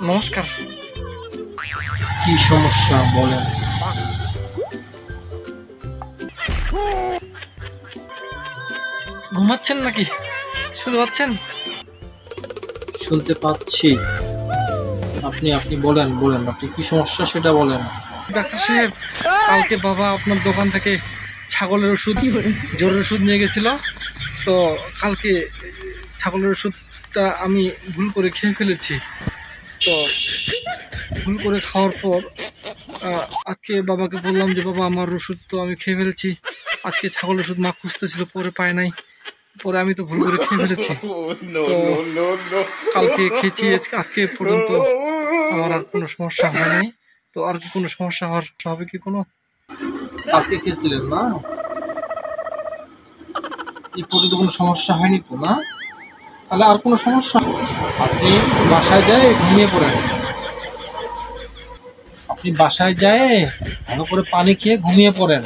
নমস্কার। কি সমস্যা বলেন? ঘুমাচ্ছেন নাকি? শুনতে পাচ্ছেন? শুনতে পাচ্ছি। আপনি আপনি বলেন বলেন, আপনি কি সমস্যা সেটা বলেন। ডাক্তার সাহেব, কালকে বাবা আপনার দোকান থেকে ছাগলের ওষুধ, জ্বরের ওষুধ নিয়ে গেছিল। তো কালকে ছাগলের ওষুধটা আমি ভুল করে খেয়ে ফেলেছি। তো ভুল করে খাওয়ার পর আজকে বাবাকে বললাম যে বাবা আমার ওষুধ তো আমি খেয়ে ফেলেছি। আজকে ছাগলের ওষুধ মা খুঁজতেছিল, পরে পায় নাই, পরে আমি তো ভুল করে খেয়ে ফেলেছি। তো কালকে খেয়েছি, আজকে পর্যন্ত আমার আর কোনো সমস্যা হয় নাই। তো আর কি কোনো সমস্যা হবে কি কোনো? কালকে খেয়েছিলেন না? এই পর্যন্ত কোনো সমস্যা হয়নি তো না? তাহলে আর কোনো সমস্যা? আপনি বাসায় যায় ঘুমিয়ে পড়েন। আপনি বাসায় যায় ভালো করে পানি খেয়ে ঘুমিয়ে পড়েন।